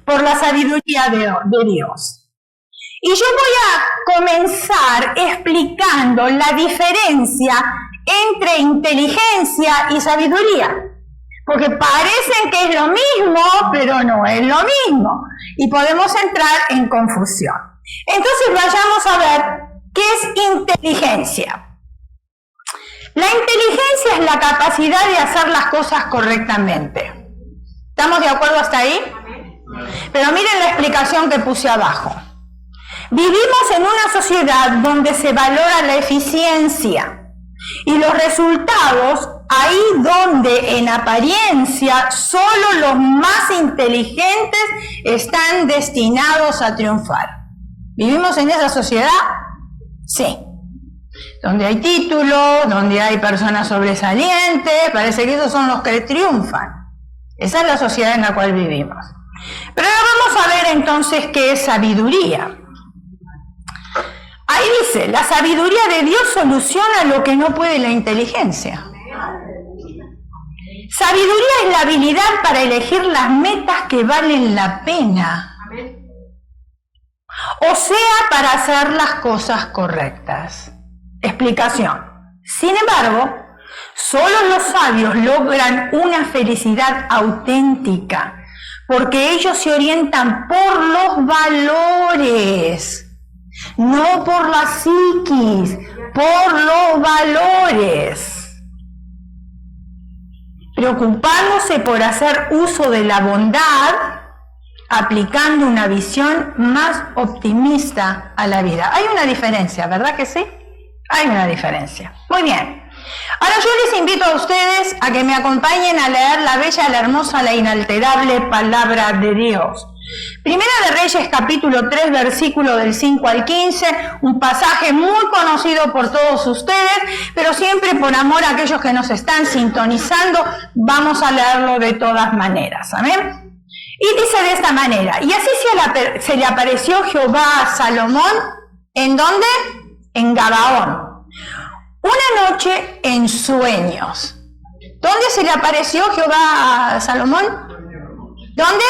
por la sabiduría de Dios. Y yo voy a comenzar explicando la diferencia entre inteligencia y sabiduría, porque parecen que es lo mismo, pero no es lo mismo, y podemos entrar en confusión. Entonces vayamos a ver qué es inteligencia. La inteligencia es la capacidad de hacer las cosas correctamente. ¿Estamos de acuerdo hasta ahí? Pero miren la explicación que puse abajo. Vivimos en una sociedad donde se valora la eficiencia y los resultados ahí donde en apariencia solo los más inteligentes están destinados a triunfar. ¿Vivimos en esa sociedad? Sí. Donde hay títulos, donde hay personas sobresalientes, parece que esos son los que triunfan. Esa es la sociedad en la cual vivimos. Pero ahora vamos a ver entonces qué es sabiduría. Ahí dice, la sabiduría de Dios soluciona lo que no puede la inteligencia. Sabiduría es la habilidad para elegir las metas que valen la pena. O sea, para hacer las cosas correctas. Explicación. Sin embargo, solo los sabios logran una felicidad auténtica, porque ellos se orientan por los valores, no por la psiquis, por los valores, preocupándose por hacer uso de la bondad, aplicando una visión más optimista a la vida. Hay una diferencia, ¿verdad que sí? Hay una diferencia. Muy bien. Ahora yo les invito a ustedes a que me acompañen a leer la bella, la hermosa, la inalterable palabra de Dios. Primera de Reyes, capítulo 3, versículo del 5 al 15, un pasaje muy conocido por todos ustedes, pero siempre por amor a aquellos que nos están sintonizando, vamos a leerlo de todas maneras. ¿Amén? Y dice de esta manera, y así se le apareció Jehová a Salomón, ¿en dónde? En Gabaón. Una noche en sueños. ¿Dónde se le apareció Jehová a Salomón? ¿Dónde?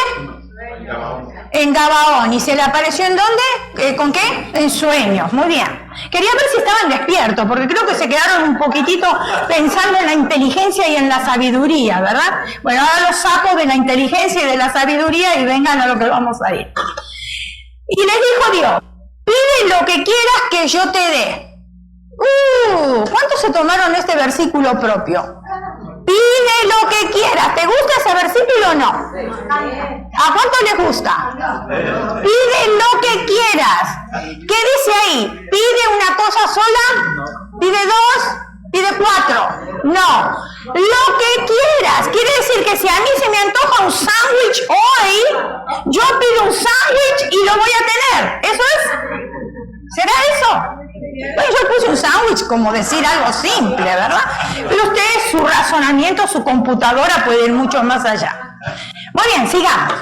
En Gabaón. ¿Y se le apareció en dónde? ¿Con qué? En sueños. Muy bien. Quería ver si estaban despiertos, porque creo que se quedaron un poquitito pensando en la inteligencia y en la sabiduría, ¿verdad? Bueno, ahora los saco de la inteligencia y de la sabiduría y vengan a lo que vamos a ir. Y les dijo Dios, pide lo que quieras que yo te dé. ¿Cuántos se tomaron este versículo propio? Pide lo que quieras. ¿Te gusta ese versículo o no? ¿A cuánto les gusta? Pide lo que quieras. ¿Qué dice ahí? ¿Pide una cosa sola? ¿Pide dos? ¿Pide cuatro? No. Lo que quieras. Quiere decir que si a mí se me antoja un sándwich hoy, yo pido un sándwich y lo voy a tener. ¿Eso es? ¿Será eso? Bueno, yo puse un sándwich como decir algo simple, ¿verdad? Pero ustedes, su razonamiento, su computadora puede ir mucho más allá. Muy bien, sigamos.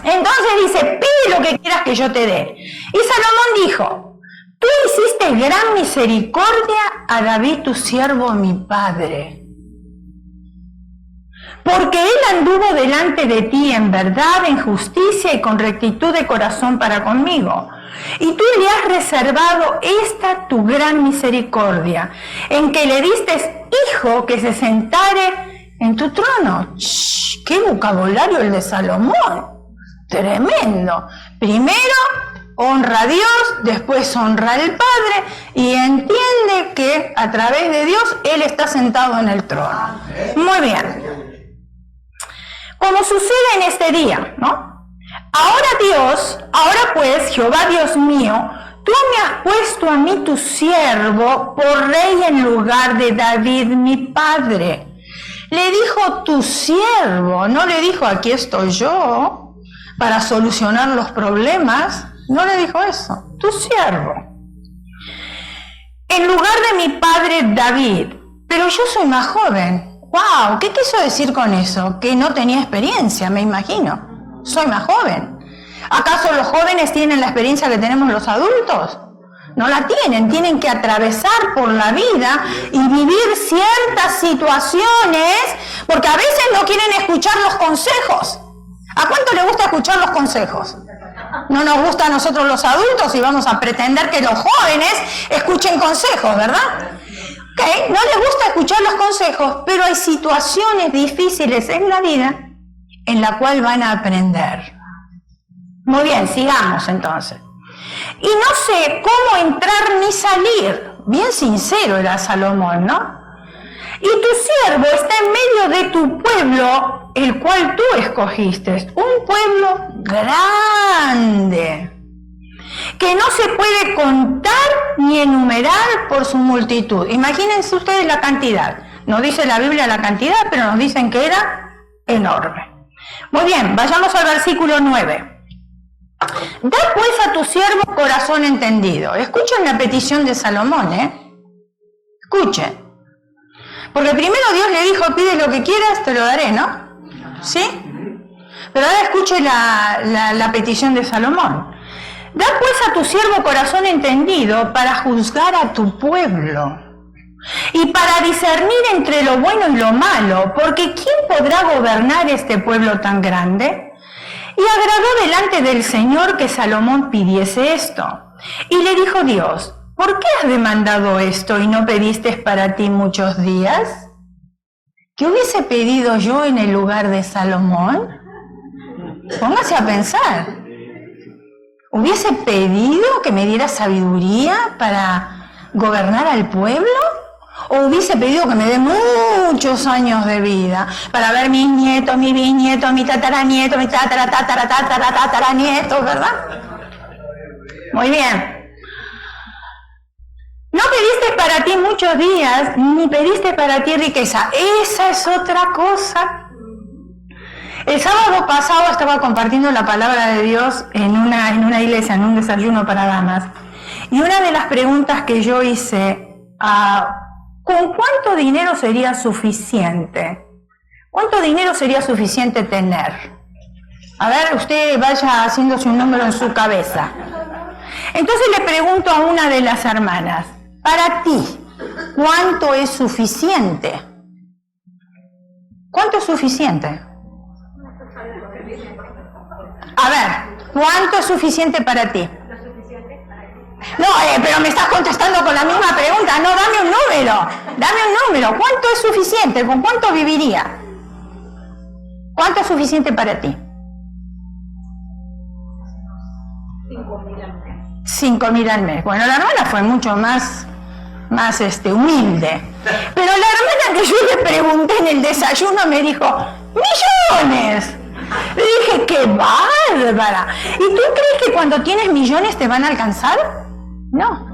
Entonces dice, pide lo que quieras que yo te dé. Y Salomón dijo, tú hiciste gran misericordia a David tu siervo mi padre, porque él anduvo delante de ti en verdad, en justicia y con rectitud de corazón para conmigo. Y tú le has reservado esta tu gran misericordia, en que le diste hijo que se sentare en tu trono. ¡Qué vocabulario el de Salomón! Tremendo. Primero honra a Dios, después honra al Padre y entiende que a través de Dios Él está sentado en el trono. Muy bien. Como sucede en este día, ¿no? Ahora pues, Jehová Dios mío, tú me has puesto a mí tu siervo por rey en lugar de David mi padre. Le dijo tu siervo, no le dijo aquí estoy yo para solucionar los problemas, no le dijo eso, tu siervo. En lugar de mi padre David, pero yo soy más joven. ¡Wow! ¿Qué quiso decir con eso? Que no tenía experiencia, me imagino. Soy más joven. ¿Acaso los jóvenes tienen la experiencia que tenemos los adultos? No la tienen, tienen que atravesar por la vida y vivir ciertas situaciones, porque a veces no quieren escuchar los consejos. ¿A cuánto le gusta escuchar los consejos? No nos gusta a nosotros los adultos y vamos a pretender que los jóvenes escuchen consejos, ¿verdad? Okay, no les gusta escuchar los consejos, pero hay situaciones difíciles en la vida en la cual van a aprender. Muy bien, sigamos entonces. Y no sé cómo entrar ni salir. Bien sincero era Salomón, ¿no? Y tu siervo está en medio de tu pueblo, el cual tú escogiste. Un pueblo grande, que no se puede contar ni enumerar por su multitud. Imagínense ustedes la cantidad. No dice la Biblia la cantidad, pero nos dicen que era enorme. Muy bien, vayamos al versículo 9. Da pues a tu siervo corazón entendido. Escuchen la petición de Salomón, Escuchen. Porque primero Dios le dijo, pide lo que quieras, te lo daré, ¿no? ¿Sí? Pero ahora escuche la petición de Salomón. Da pues a tu siervo corazón entendido para juzgar a tu pueblo y para discernir entre lo bueno y lo malo, porque ¿quién podrá gobernar este pueblo tan grande? Y agradó delante del Señor que Salomón pidiese esto. Y le dijo Dios, ¿por qué has demandado esto y no pediste para ti muchos días? ¿Qué hubiese pedido yo en el lugar de Salomón? Póngase a pensar. ¿Hubiese pedido que me diera sabiduría para gobernar al pueblo? ¿O hubiese pedido que me dé muchos años de vida para ver mis nietos, mi bisnieto, mi tataranieto, mi tataranieto, ¿verdad? Muy bien. No pediste para ti muchos días, ni pediste para ti riqueza. Esa es otra cosa. El sábado pasado estaba compartiendo la palabra de Dios en una iglesia, en un desayuno para damas. Y una de las preguntas que yo hice, ¿con cuánto dinero sería suficiente? ¿Cuánto dinero sería suficiente tener? A ver, usted vaya haciéndose un número en su cabeza. Entonces le pregunto a una de las hermanas, para ti, ¿cuánto es suficiente? ¿Cuánto es suficiente? A ver, ¿cuánto es suficiente para ti? No, pero me estás contestando con la misma pregunta. No, dame un número. ¿Cuánto es suficiente? ¿Con cuánto viviría? ¿Cuánto es suficiente para ti? 5.000 al mes. 5.000 al mes. Bueno, la hermana fue mucho más humilde. Pero la hermana que yo le pregunté en el desayuno me dijo, ¡millones! Le dije, ¡qué bárbara! ¿Y tú crees que cuando tienes millones te van a alcanzar? No.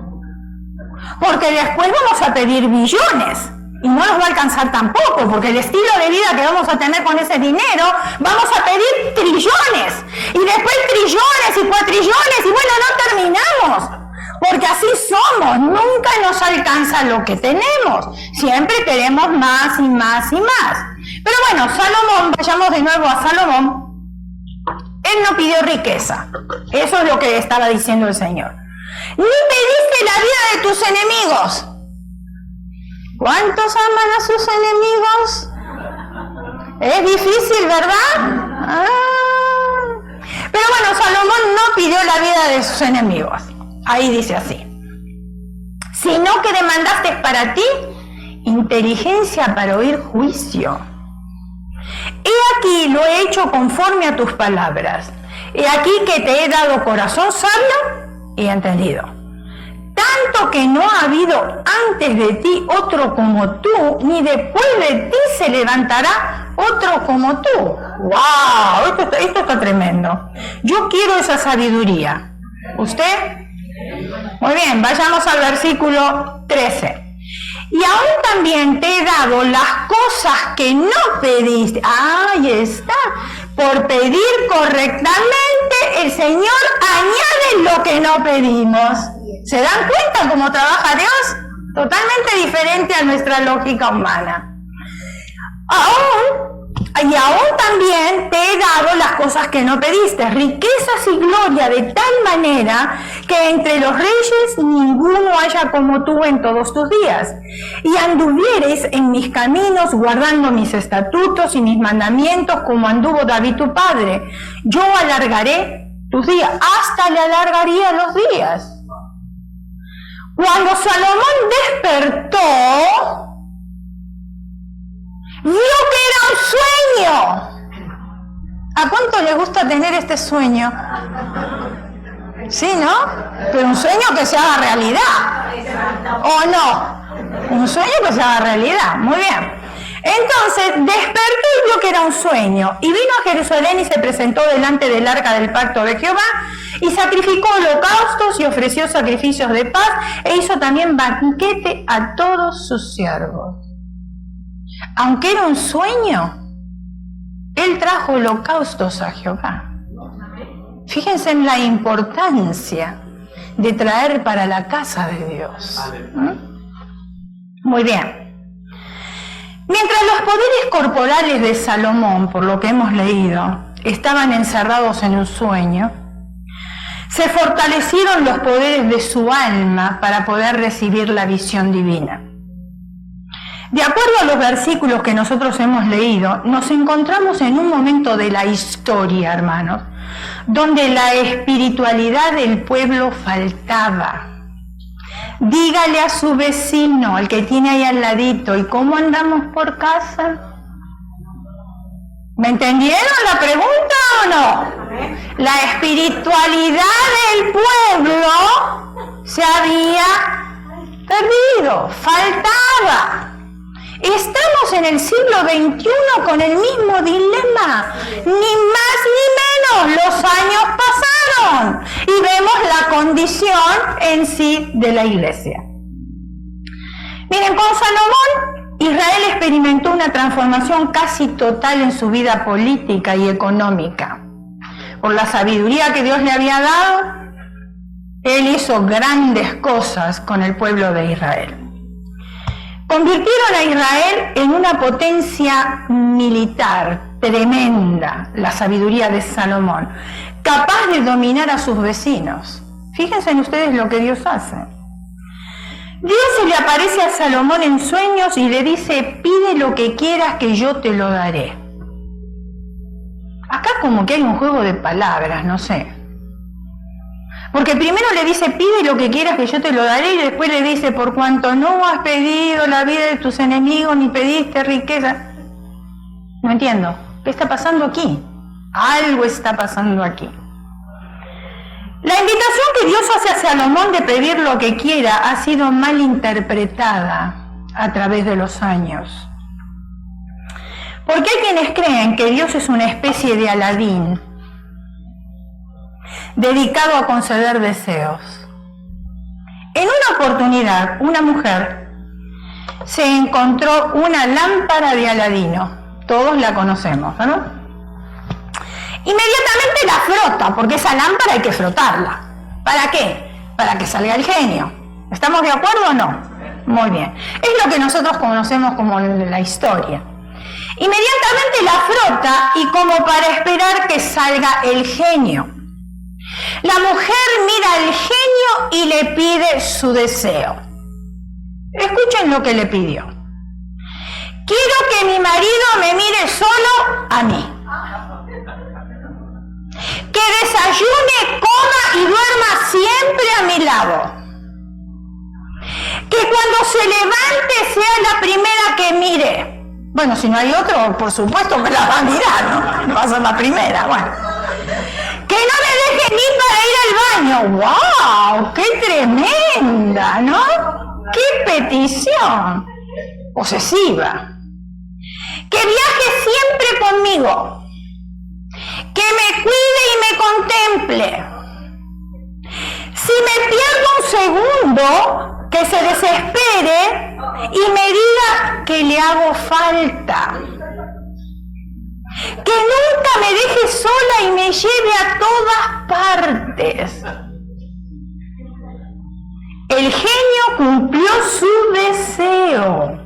Porque después vamos a pedir billones. Y no nos va a alcanzar tampoco, porque el estilo de vida que vamos a tener con ese dinero, vamos a pedir trillones. Y después trillones y cuatrillones, y bueno, no terminamos. Porque así somos, nunca nos alcanza lo que tenemos. Siempre queremos más y más y más. Pero bueno, Salomón, vayamos de nuevo a Salomón. Él no pidió riqueza. Eso es lo que estaba diciendo el Señor. Ni pediste la vida de tus enemigos. ¿Cuántos aman a sus enemigos? Es difícil, ¿verdad? Pero bueno, Salomón no pidió la vida de sus enemigos. Ahí dice así. Sino que demandaste para ti inteligencia para oír juicio. He aquí lo he hecho conforme a tus palabras. He aquí que te he dado corazón sabio y entendido. Tanto que no ha habido antes de ti otro como tú, ni después de ti se levantará otro como tú. ¡Wow! Esto está tremendo. Yo quiero esa sabiduría. ¿Usted? Muy bien, vayamos al versículo 13. Y aún también te he dado las cosas que no pediste. Ahí está. Por pedir correctamente, el Señor añade lo que no pedimos. ¿Se dan cuenta cómo trabaja Dios? Totalmente diferente a nuestra lógica humana. Aún Y aún también te he dado las cosas que no pediste, riquezas y gloria, de tal manera que entre los reyes ninguno haya como tú en todos tus días. Y anduvieres en mis caminos, guardando mis estatutos y mis mandamientos, como anduvo David tu padre. Yo alargaré tus días, hasta le alargaría los días. Cuando Salomón despertó, vio que era un sueño. ¿A cuánto le gusta tener este sueño? Sí, ¿no? Pero un sueño que se haga realidad. ¿O no? Un sueño que se haga realidad. Muy bien. Entonces despertó y vio que era un sueño. Y vino a Jerusalén y se presentó delante del arca del pacto de Jehová y sacrificó holocaustos y ofreció sacrificios de paz e hizo también banquete a todos sus siervos. Aunque era un sueño, él trajo holocaustos a Jehová. Fíjense en la importancia de traer para la casa de Dios. Muy bien. Mientras los poderes corporales de Salomón, por lo que hemos leído, estaban encerrados en un sueño, se fortalecieron los poderes de su alma para poder recibir la visión divina. De acuerdo a los versículos que nosotros hemos leído, nos encontramos en un momento de la historia, hermanos, donde la espiritualidad del pueblo faltaba. Dígale a su vecino, al que tiene ahí al ladito, ¿y cómo andamos por casa? ¿Me entendieron la pregunta o no? La espiritualidad del pueblo se había perdido, faltaba. Estamos en el siglo XXI con el mismo dilema, ni más ni menos, los años pasaron y vemos la condición en sí de la iglesia. Miren, con Salomón, Israel experimentó una transformación casi total en su vida política y económica. Por la sabiduría que Dios le había dado, él hizo grandes cosas con el pueblo de Israel. Convirtieron a Israel en una potencia militar tremenda, la sabiduría de Salomón, capaz de dominar a sus vecinos. Fíjense en ustedes lo que Dios hace. Dios se le aparece a Salomón en sueños y le dice, pide lo que quieras que yo te lo daré. Acá como que hay un juego de palabras, no sé. Porque primero le dice, pide lo que quieras que yo te lo daré, y después le dice, por cuanto no has pedido la vida de tus enemigos, ni pediste riqueza. No entiendo. ¿Qué está pasando aquí? Algo está pasando aquí. La invitación que Dios hace a Salomón de pedir lo que quiera ha sido mal interpretada a través de los años. Porque hay quienes creen que Dios es una especie de Aladín, dedicado a conceder deseos. En una oportunidad, una mujer se encontró una lámpara de Aladino. Todos la conocemos, ¿no? Inmediatamente la frota, porque esa lámpara hay que frotarla. ¿Para qué? Para que salga el genio. ¿Estamos de acuerdo o no? Muy bien. Es lo que nosotros conocemos como la historia. Inmediatamente la frota y como para esperar que salga el genio. La mujer mira al genio y le pide su deseo. Escuchen lo que le pidió. Quiero que mi marido me mire solo a mí. Que desayune, coma y duerma siempre a mi lado. Que cuando se levante sea la primera que mire. Bueno, si no hay otro, por supuesto que la va a mirar, ¿no? Va a ser la primera, bueno. Que no me deje ni para ir al baño. ¡Wow! ¡Qué tremenda!, ¿no? ¡Qué petición! Posesiva. Que viaje siempre conmigo. Que me cuide y me contemple. Si me pierdo un segundo, que se desespere y me diga que le hago falta. Que nunca me deje sola y me lleve a todas partes. El genio cumplió su deseo.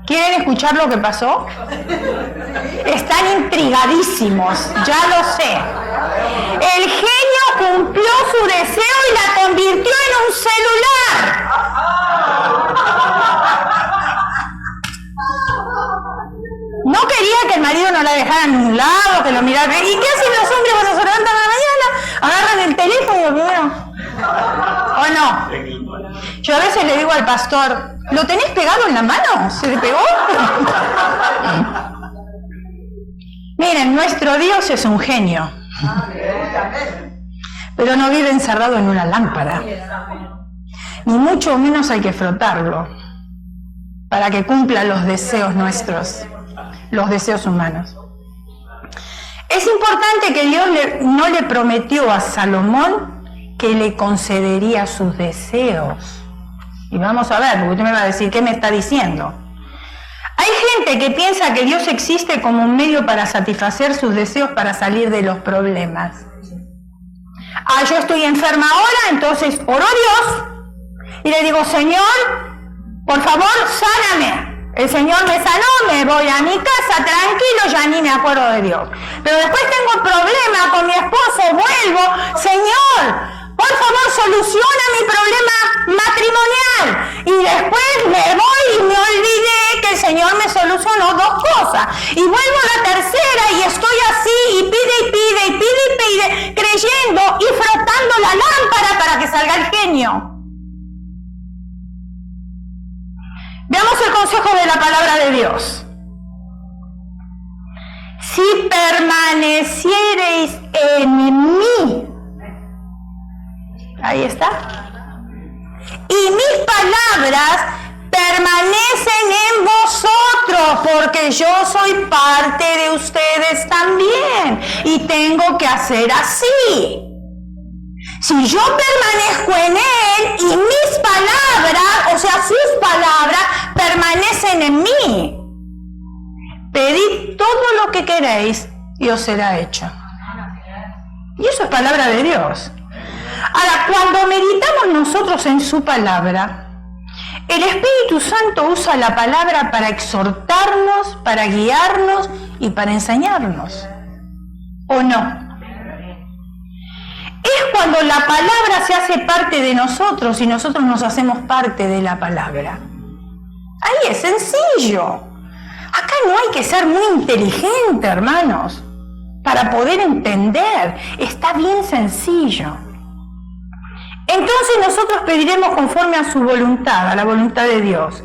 ¿Quieren escuchar lo que pasó? Están intrigadísimos, ya lo sé. El genio cumplió su deseo y la convirtió en un celular. No quería que el marido no la dejara en un lado, que lo mirara. ¿Y qué hacen los hombres cuando se levantan a la mañana? Agarran el teléfono y lo primero. ¿O no? Yo a veces le digo al pastor, ¿lo tenés pegado en la mano? ¿Se le pegó? Miren, nuestro Dios es un genio. Pero no vive encerrado en una lámpara. Ni mucho menos hay que frotarlo para que cumpla los deseos nuestros, los deseos humanos. Es importante que Dios no le prometió a Salomón que le concedería sus deseos. Y vamos a ver, porque usted me va a decir, ¿qué me está diciendo? Hay gente que piensa que Dios existe como un medio para satisfacer sus deseos para salir de los problemas. Yo estoy enferma ahora, entonces oro a Dios y le digo, Señor, por favor, sáname. El Señor me sanó, me voy a mi casa tranquilo, ya ni me acuerdo de Dios. Pero después tengo problema con mi esposo, vuelvo, Señor, por favor, soluciona mi problema matrimonial. Y después me voy y me olvidé que el Señor me solucionó dos cosas. Y vuelvo a la tercera y estoy así, y pide, creyendo y frotando la lámpara para que salga el genio. Veamos el consejo de la palabra de Dios. Si permaneciereis en mí, ahí está, y mis palabras permanecen en vosotros, porque yo soy parte de ustedes también, y tengo que hacer así. Si yo permanezco en Él y mis palabras, o sea, sus palabras, permanecen en mí, pedid todo lo que queréis y os será hecho. Y eso es palabra de Dios. Ahora, cuando meditamos nosotros en su palabra, el Espíritu Santo usa la palabra para exhortarnos, para guiarnos y para enseñarnos. ¿O no? Es cuando la palabra se hace parte de nosotros y nosotros nos hacemos parte de la palabra. Ahí es sencillo. Acá no hay que ser muy inteligente, hermanos, para poder entender. Está bien sencillo. Entonces nosotros pediremos conforme a su voluntad, a la voluntad de Dios.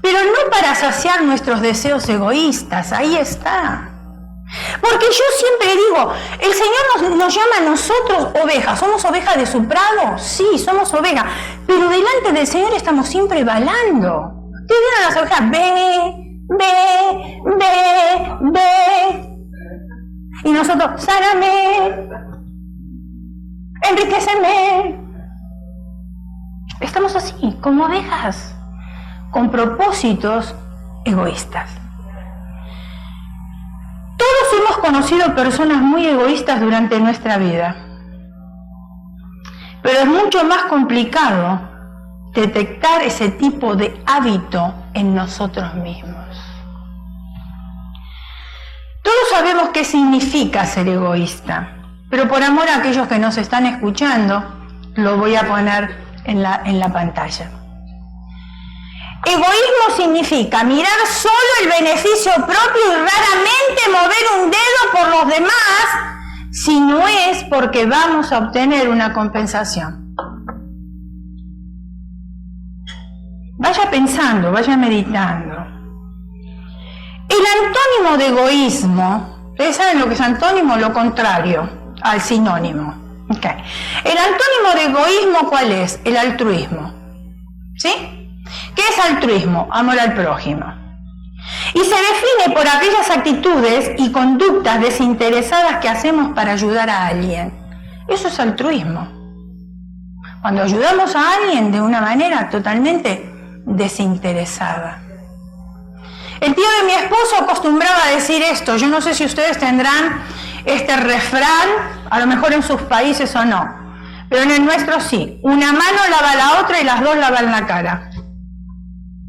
Pero no para saciar nuestros deseos egoístas. Ahí está. Porque yo siempre digo, el Señor nos llama a nosotros ovejas. ¿Somos ovejas de su prado? Sí, somos ovejas. Pero delante del Señor estamos siempre balando. ¿Ustedes vieron las ovejas? Ve. Y nosotros, sáname, enriqueceme. Estamos así, como ovejas, con propósitos egoístas. Todos hemos conocido personas muy egoístas durante nuestra vida, pero es mucho más complicado detectar ese tipo de hábito en nosotros mismos. Todos sabemos qué significa ser egoísta, pero por amor a aquellos que nos están escuchando, lo voy a poner en la pantalla. Egoísmo significa mirar solo el beneficio propio y raramente mover un dedo por los demás si no es porque vamos a obtener una compensación. Vaya pensando, vaya meditando. El antónimo de egoísmo, ustedes saben lo que es antónimo, lo contrario al sinónimo. Okay. El antónimo de egoísmo, ¿cuál es? El altruismo. ¿Sí? ¿Qué es altruismo? Amor al prójimo. Y se define por aquellas actitudes y conductas desinteresadas que hacemos para ayudar a alguien. Eso es altruismo. Cuando ayudamos a alguien de una manera totalmente desinteresada. El tío de mi esposo acostumbraba a decir esto. Yo no sé si ustedes tendrán este refrán, a lo mejor en sus países o no, pero en el nuestro sí. Una mano lava la otra y las dos lavan la cara.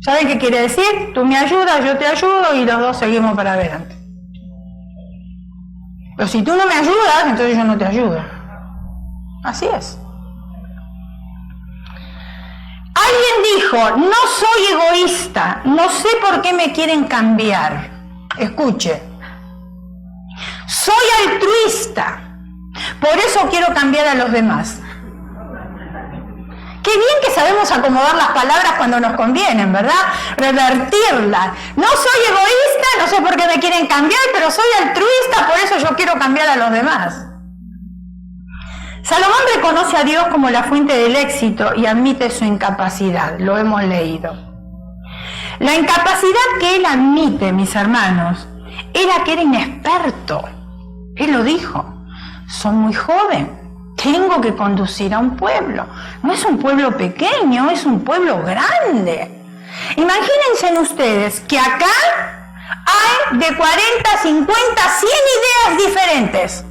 ¿Saben qué quiere decir? Tú me ayudas, yo te ayudo y los dos seguimos para adelante. Pero si tú no me ayudas, entonces yo no te ayudo. Así es. Alguien dijo, no soy egoísta, no sé por qué me quieren cambiar. Escuche, soy altruista, por eso quiero cambiar a los demás. Qué bien que sabemos acomodar las palabras cuando nos convienen, ¿verdad? Revertirlas. No soy egoísta, no sé por qué me quieren cambiar, pero soy altruista, por eso yo quiero cambiar a los demás. Salomón reconoce a Dios como la fuente del éxito y admite su incapacidad, lo hemos leído. La incapacidad que él admite, mis hermanos, era que era inexperto. Él lo dijo, soy muy joven. Tengo que conducir a un pueblo. No es un pueblo pequeño, es un pueblo grande. Imagínense ustedes que acá hay de 40, 50, 100 ideas diferentes.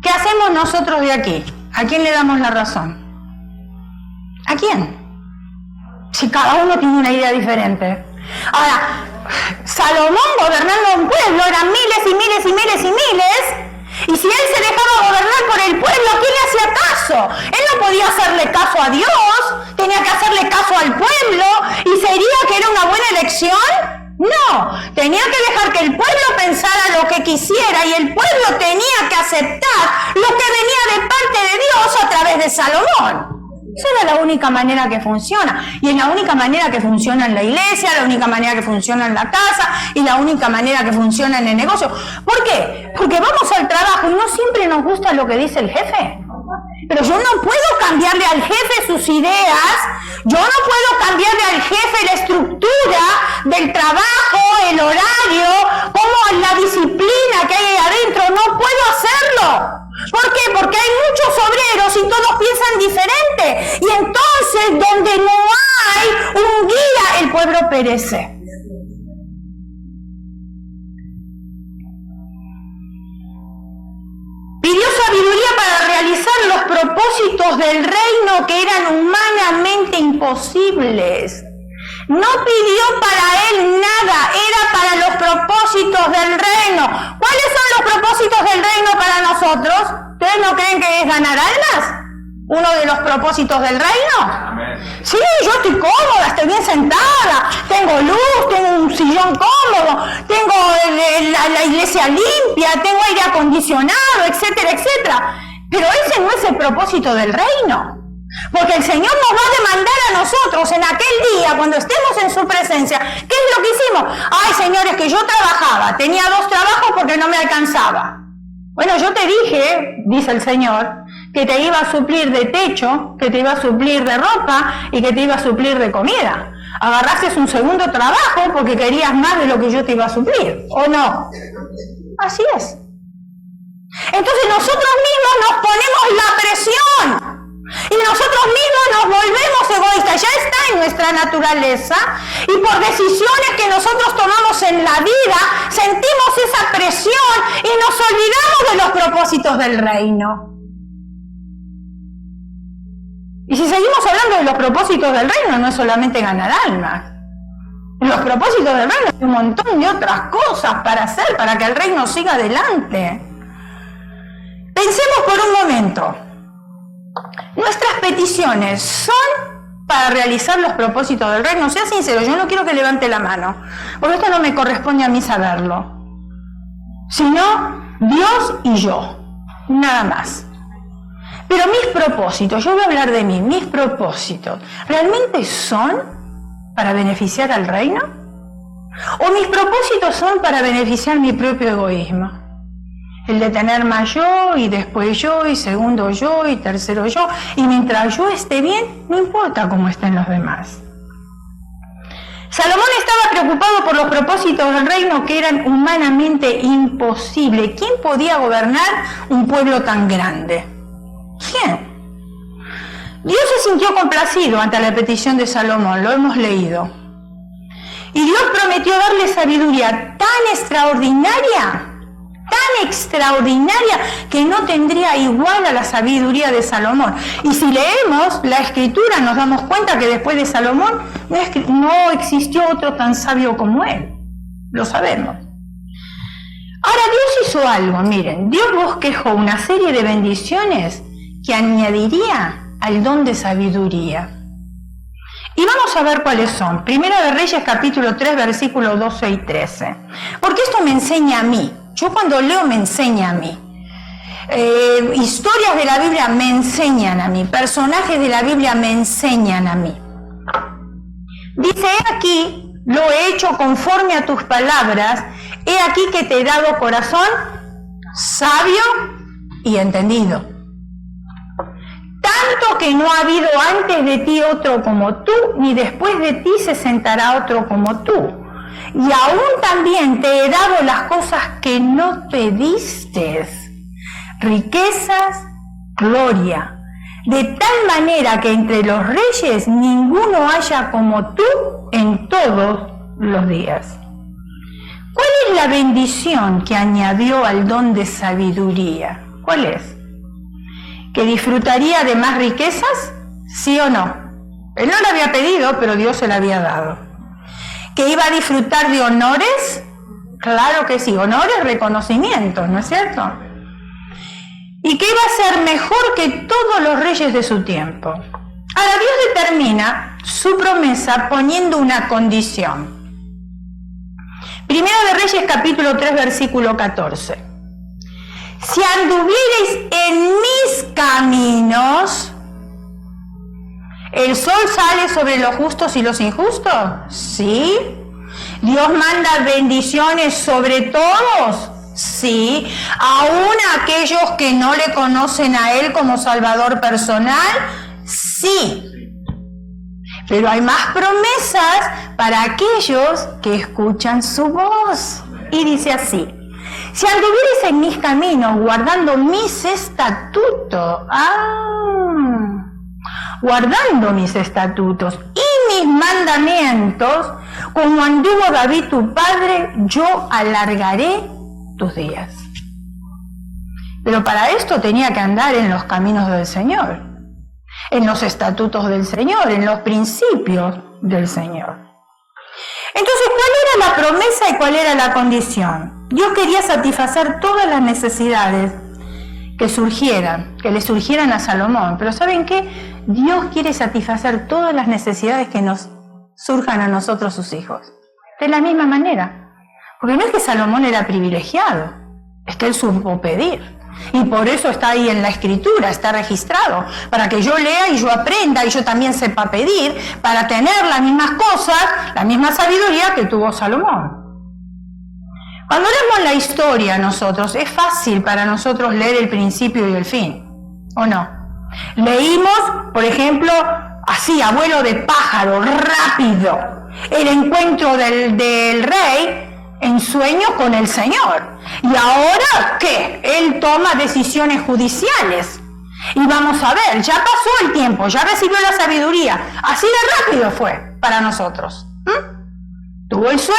¿Qué hacemos nosotros de aquí? ¿A quién le damos la razón? ¿A quién? Si cada uno tiene una idea diferente. Ahora, Salomón gobernando un pueblo eran miles y miles y miles y miles, y si él se dejaba gobernar por el pueblo, ¿quién le hacía caso? Él no podía hacerle caso a Dios, tenía que hacerle caso al pueblo, y sería que era una buena elección. No, tenía que dejar que el pueblo pensara lo que quisiera, y el pueblo tenía que aceptar lo que venía de parte de Dios a través de Salomón. Esa era la única manera que funciona, y es la única manera que funciona en la iglesia, la única manera que funciona en la casa, y la única manera que funciona en el negocio. ¿Por qué? Porque vamos al trabajo y no siempre nos gusta lo que dice el jefe. Pero yo no puedo cambiarle al jefe sus ideas, yo no puedo cambiarle al jefe la estructura del trabajo, el horario, como la disciplina que hay ahí adentro, no puedo hacerlo. ¿Por qué? Porque hay muchos obreros y todos piensan diferente. Y entonces, donde no hay un guía, el pueblo perece. Pidió sabiduría para realizar los propósitos del reino que eran humanamente imposibles. No pidió para él nada, era para los propósitos del reino. ¿Cuáles son los propósitos del reino para nosotros? ¿Ustedes no creen que es ganar almas? ¿Uno de los propósitos del reino? Amén. Sí, yo estoy cómoda, estoy bien sentada, tengo luz, tengo un sillón cómodo, tengo la iglesia limpia, tengo aire acondicionado, etcétera, etcétera. Pero ese no es el propósito del reino. Porque el Señor nos va a demandar a nosotros en aquel día, cuando estemos en su presencia. ¿Qué es lo que hicimos? Ay, señores, que yo trabajaba, tenía 2 trabajos porque no me alcanzaba. Bueno, yo te dije, dice el Señor, que te iba a suplir de techo, que te iba a suplir de ropa y que te iba a suplir de comida. Agarraste un segundo trabajo porque querías más de lo que yo te iba a suplir, ¿o no? Así es. Entonces nosotros mismos nos ponemos la presión. Y nosotros mismos nos volvemos egoístas, ya está en nuestra naturaleza, y por decisiones que nosotros tomamos en la vida, sentimos esa presión y nos olvidamos de los propósitos del reino. Y si seguimos hablando de los propósitos del reino, no es solamente ganar almas. En los propósitos del reino hay un montón de otras cosas para hacer, para que el reino siga adelante. Pensemos por un momento. Nuestras peticiones son para realizar los propósitos del reino. Sea sincero, yo no quiero que levante la mano, porque esto no me corresponde a mí saberlo, sino Dios y yo, nada más. Pero mis propósitos, yo voy a hablar de mí, mis propósitos, ¿realmente son para beneficiar al reino? ¿O mis propósitos son para beneficiar mi propio egoísmo? El de tener más yo, y después yo, y segundo yo, y tercero yo. Y mientras yo esté bien, no importa cómo estén los demás. Salomón estaba preocupado por los propósitos del reino que eran humanamente imposibles. ¿Quién podía gobernar un pueblo tan grande? ¿Quién? Dios se sintió complacido ante la petición de Salomón, lo hemos leído. Y Dios prometió darle sabiduría tan extraordinaria, tan extraordinaria que no tendría igual a la sabiduría de Salomón. Y si leemos la Escritura nos damos cuenta que después de Salomón no existió otro tan sabio como él. Lo sabemos. Ahora Dios hizo algo, miren, Dios bosquejó una serie de bendiciones que añadiría al don de sabiduría. Y vamos a ver cuáles son. Primera de Reyes, capítulo 3, versículos 12 y 13. Porque esto me enseña a mí. Yo cuando leo me enseña a mí. Historias de la Biblia me enseñan a mí. Personajes de la Biblia me enseñan a mí. Dice, he aquí, lo he hecho conforme a tus palabras. He aquí que te he dado corazón sabio y entendido. Tanto que no ha habido antes de ti otro como tú, ni después de ti se sentará otro como tú. Y aún también te he dado las cosas que no pediste, riquezas, gloria, de tal manera que entre los reyes ninguno haya como tú en todos los días. ¿Cuál es la bendición que añadió al don de sabiduría? ¿Cuál es? ¿Que disfrutaría de más riquezas? ¿Sí o no? Él no la había pedido, pero Dios se la había dado. ¿Que iba a disfrutar de honores? Claro que sí, honores, reconocimientos, ¿no es cierto? Y que iba a ser mejor que todos los reyes de su tiempo. Ahora Dios determina su promesa poniendo una condición. Primera de Reyes, capítulo 3, versículo 14. Si anduviereis en mis caminos, ¿el sol sale sobre los justos y los injustos? Sí. ¿Dios manda bendiciones sobre todos? Sí. ¿Aún aquellos que no le conocen a Él como Salvador personal? Sí. Pero hay más promesas para aquellos que escuchan su voz. Y dice así. Si anduvieres en mis caminos, guardando mis estatutos, guardando mis estatutos y mis mandamientos, como anduvo David tu padre, yo alargaré tus días. Pero para esto tenía que andar en los caminos del Señor, en los estatutos del Señor, en los principios del Señor. Entonces, ¿cuál era la promesa y cuál era la condición? Dios quería satisfacer todas las necesidades que le surgieran a Salomón. Pero ¿saben qué? Dios quiere satisfacer todas las necesidades que nos surjan a nosotros, sus hijos. De la misma manera. Porque no es que Salomón era privilegiado, es que él supo pedir. Y por eso está ahí en la Escritura, está registrado, para que yo lea y yo aprenda y yo también sepa pedir, para tener las mismas cosas, la misma sabiduría que tuvo Salomón. Cuando leemos la historia nosotros, es fácil para nosotros leer el principio y el fin, ¿o no? Leímos, por ejemplo, así, abuelo de pájaro, rápido, el encuentro del rey en sueño con el Señor. Y ahora, ¿qué? Él toma decisiones judiciales. Y vamos a ver, ya pasó el tiempo, ya recibió la sabiduría. Así de rápido fue para nosotros. Tuvo el sueño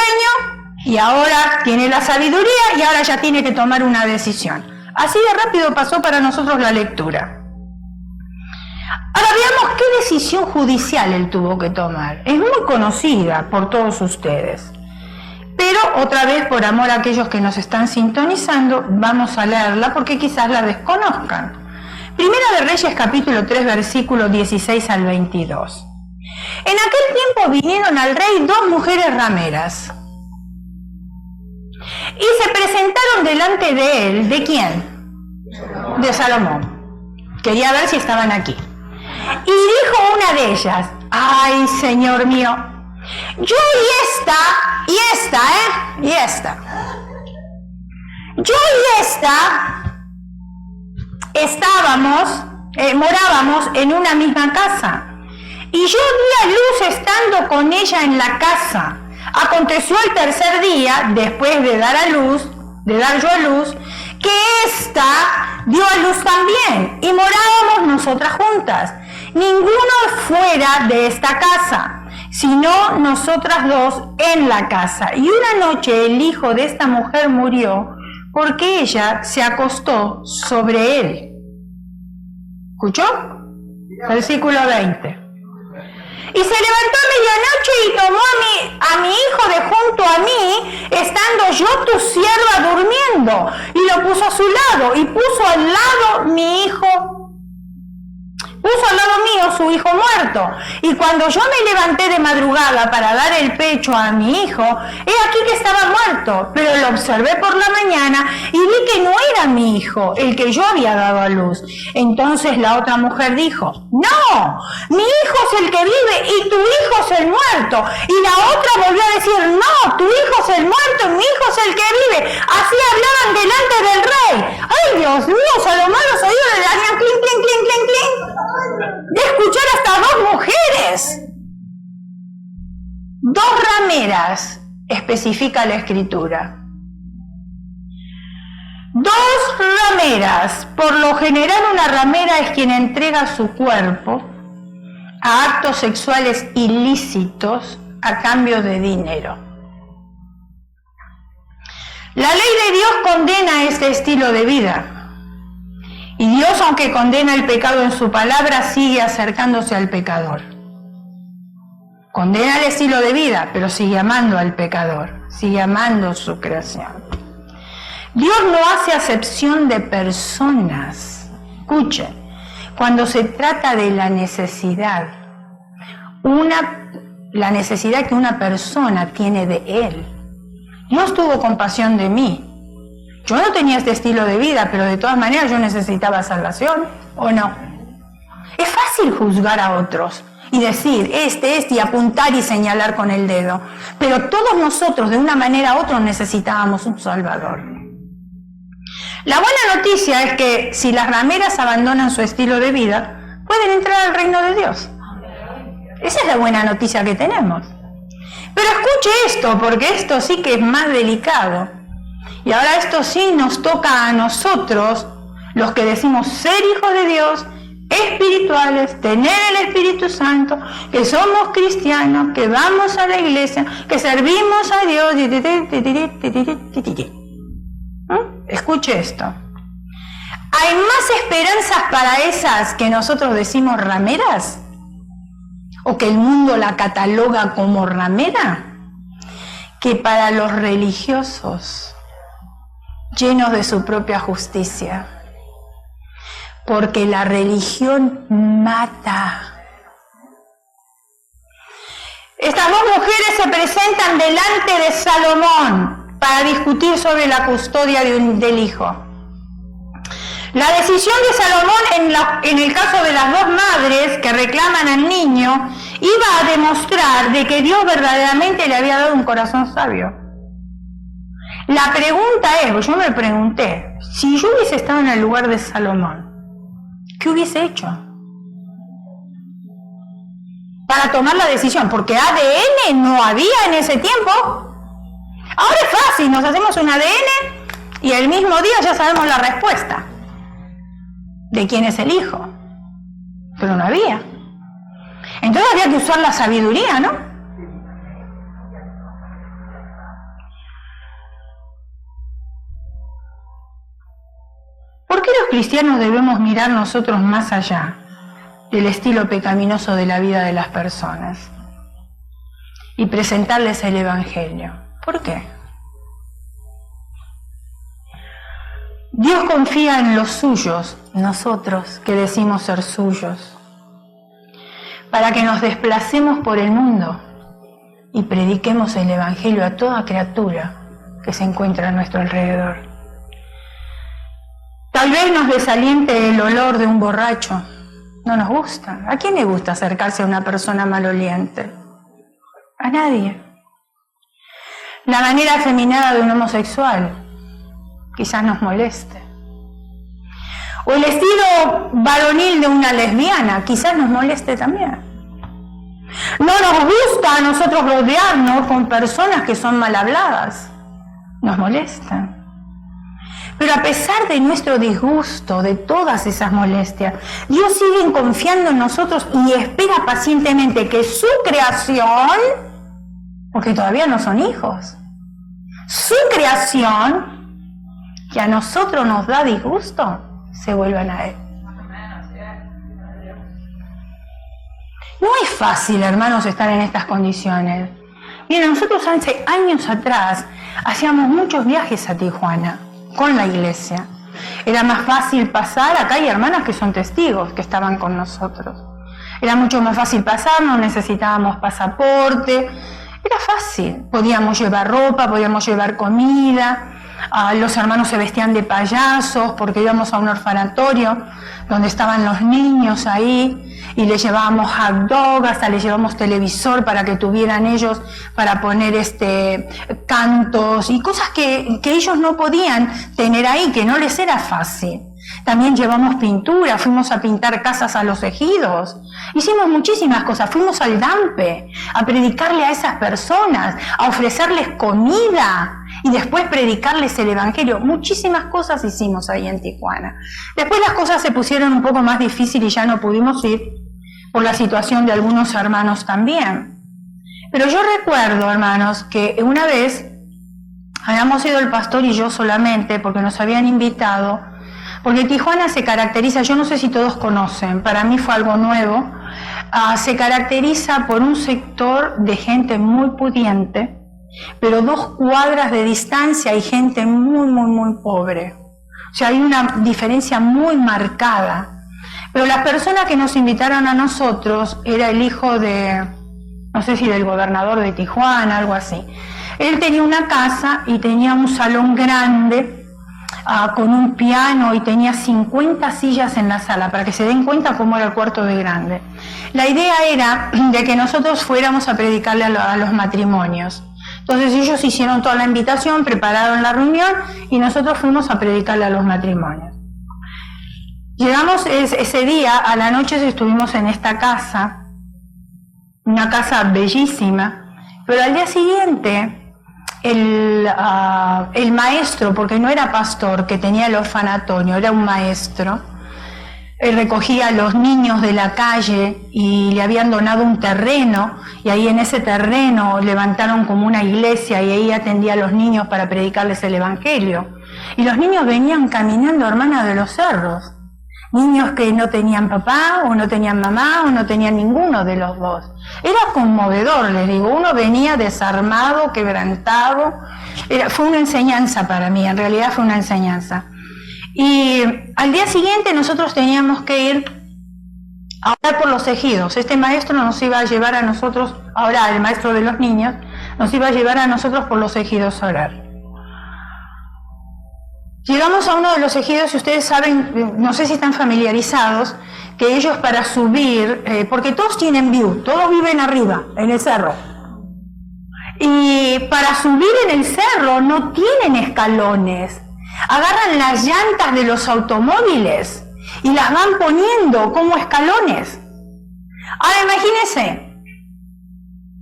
y ahora tiene la sabiduría y ahora ya tiene que tomar una decisión. Así de rápido pasó para nosotros la lectura. Ahora veamos qué decisión judicial él tuvo que tomar. Es muy conocida por todos ustedes. Pero otra vez, por amor a aquellos que nos están sintonizando, vamos a leerla porque quizás la desconozcan. Primera de Reyes, capítulo 3, versículos 16 al 22. En aquel tiempo vinieron al rey dos mujeres rameras y se presentaron delante de él. ¿De quién? De Salomón. Quería ver si estaban aquí. Y dijo una de ellas: ay, Señor mío, yo y esta, yo y esta morábamos en una misma casa, y yo di a luz estando con ella en la casa. Aconteció el tercer día, después de dar yo a luz, que ésta dio a luz también, y morábamos nosotras juntas, ninguno fuera de esta casa, sino nosotras dos en la casa. Y una noche el hijo de esta mujer murió porque ella se acostó sobre él. ¿Escuchó? Versículo 20. Y se levantó a medianoche y tomó a mi hijo de junto a mí, estando yo tu sierva durmiendo, y lo puso a su lado, y puso al lado mío su hijo muerto. Y cuando yo me levanté de madrugada para dar el pecho a mi hijo, he aquí que estaba muerto, pero lo observé por la mañana y vi que no era mi hijo, el que yo había dado a luz. Entonces la otra mujer dijo: no, mi hijo es el que vive y tu hijo es el muerto. Y la otra volvió a decir: no, tu hijo es el muerto y mi hijo es el que vive. Así hablaban delante del rey. ¡Ay, Dios mío! Salomón los oídos le darían clink, clink, clink, clink, clink, de escuchar hasta dos mujeres. Dos rameras, especifica la Escritura. Dos rameras. Por lo general, una ramera es quien entrega su cuerpo a actos sexuales ilícitos a cambio de dinero. La ley de Dios condena este estilo de vida. Y Dios, aunque condena el pecado en su palabra, sigue acercándose al pecador. Condena el estilo de vida, pero sigue amando al pecador, sigue amando su creación. Dios no hace acepción de personas. Escuche, cuando se trata de la necesidad, la necesidad que una persona tiene de Él. Dios tuvo compasión de mí. Yo no tenía este estilo de vida, pero de todas maneras yo necesitaba salvación, ¿o no? Es fácil juzgar a otros y decir, y apuntar y señalar con el dedo. Pero todos nosotros, de una manera u otra, necesitábamos un Salvador. La buena noticia es que si las rameras abandonan su estilo de vida, pueden entrar al reino de Dios. Esa es la buena noticia que tenemos. Pero escuche esto, porque esto sí que es más delicado. Y ahora esto sí nos toca a nosotros, los que decimos ser hijos de Dios, espirituales, tener el Espíritu Santo, que somos cristianos, que vamos a la iglesia, que servimos a Dios. Escuche esto. ¿Hay más esperanzas para esas que nosotros decimos rameras? ¿O que el mundo la cataloga como ramera? Que para los religiosos, llenos de su propia justicia, porque la religión mata. Estas dos mujeres se presentan delante de Salomón para discutir sobre la custodia del hijo. La decisión de Salomón en el caso de las dos madres que reclaman al niño iba a demostrar de que Dios verdaderamente le había dado un corazón sabio. La pregunta es, yo me pregunté, si yo hubiese estado en el lugar de Salomón, ¿qué hubiese hecho? Para tomar la decisión, porque ADN no había en ese tiempo. Ahora es fácil, nos hacemos un ADN y el mismo día ya sabemos la respuesta de quién es el hijo. Pero no había. Entonces había que usar la sabiduría, ¿no? ¿Por qué los cristianos debemos mirar nosotros más allá del estilo pecaminoso de la vida de las personas y presentarles el Evangelio? ¿Por qué? Dios confía en los suyos, nosotros que decimos ser suyos, para que nos desplacemos por el mundo y prediquemos el Evangelio a toda criatura que se encuentra a nuestro alrededor. Tal vez nos desaliente el olor de un borracho. No nos gusta. ¿A quién le gusta acercarse a una persona maloliente? A nadie. La manera afeminada de un homosexual quizás nos moleste. O el estilo varonil de una lesbiana quizás nos moleste también. No nos gusta a nosotros rodearnos con personas que son mal habladas. Nos molestan. Pero a pesar de nuestro disgusto, de todas esas molestias, Dios sigue confiando en nosotros y espera pacientemente que su creación, porque todavía no son hijos, su creación que a nosotros nos da disgusto, se vuelvan a Él. No es fácil, hermanos, estar en estas condiciones. Miren, nosotros hace años atrás hacíamos muchos viajes a Tijuana con la iglesia. Era más fácil pasar, acá hay hermanas que son testigos, que estaban con nosotros. Era mucho más fácil pasar, no necesitábamos pasaporte, era fácil. Podíamos llevar ropa, podíamos llevar comida, los hermanos se vestían de payasos porque íbamos a un orfanatorio donde estaban los niños ahí y les llevábamos hot dog, hasta les llevamos televisor para que tuvieran ellos para poner cantos y cosas que ellos no podían tener ahí, que no les era fácil. También llevamos pintura, fuimos a pintar casas a los ejidos, hicimos muchísimas cosas, fuimos al Dampe a predicarle a esas personas, a ofrecerles comida y después predicarles el Evangelio. Muchísimas cosas hicimos ahí en Tijuana. Después las cosas se pusieron un poco más difíciles y ya no pudimos ir por la situación de algunos hermanos también. Pero yo recuerdo, hermanos, que una vez habíamos ido el pastor y yo solamente porque nos habían invitado. Porque Tijuana se caracteriza, yo no sé si todos conocen, para mí fue algo nuevo, se caracteriza por un sector de gente muy pudiente, pero 2 cuadras de distancia hay gente muy, muy, muy pobre. O sea, hay una diferencia muy marcada. Pero las personas que nos invitaron a nosotros era el hijo de, no sé si del gobernador de Tijuana, algo así. Él tenía una casa y tenía un salón grande, con un piano y tenía 50 sillas en la sala, para que se den cuenta cómo era el cuarto de grande. La idea era de que nosotros fuéramos a predicarle a los matrimonios. Entonces ellos hicieron toda la invitación, prepararon la reunión y nosotros fuimos a predicarle a los matrimonios. Llegamos ese día, a la noche estuvimos en esta casa, una casa bellísima, pero al día siguiente el maestro, porque no era pastor, que tenía el orfanatorio, era un maestro, él recogía a los niños de la calle y le habían donado un terreno y ahí en ese terreno levantaron como una iglesia y ahí atendía a los niños para predicarles el Evangelio. Y los niños venían caminando, hermanas, de los cerros. Niños que no tenían papá, o no tenían mamá, o no tenían ninguno de los dos. Era conmovedor, les digo, uno venía desarmado, quebrantado. Fue una enseñanza para mí, en realidad fue una enseñanza. Y al día siguiente nosotros teníamos que ir a orar por los ejidos. Este maestro nos iba a llevar a nosotros, ahora el maestro de los niños, nos iba a llevar a nosotros por los ejidos a orar. Llegamos a uno de los ejidos y ustedes saben, no sé si están familiarizados, que ellos para subir, porque todos tienen view, todos viven arriba, en el cerro. Y para subir en el cerro no tienen escalones. Agarran las llantas de los automóviles y las van poniendo como escalones. Ahora imagínense,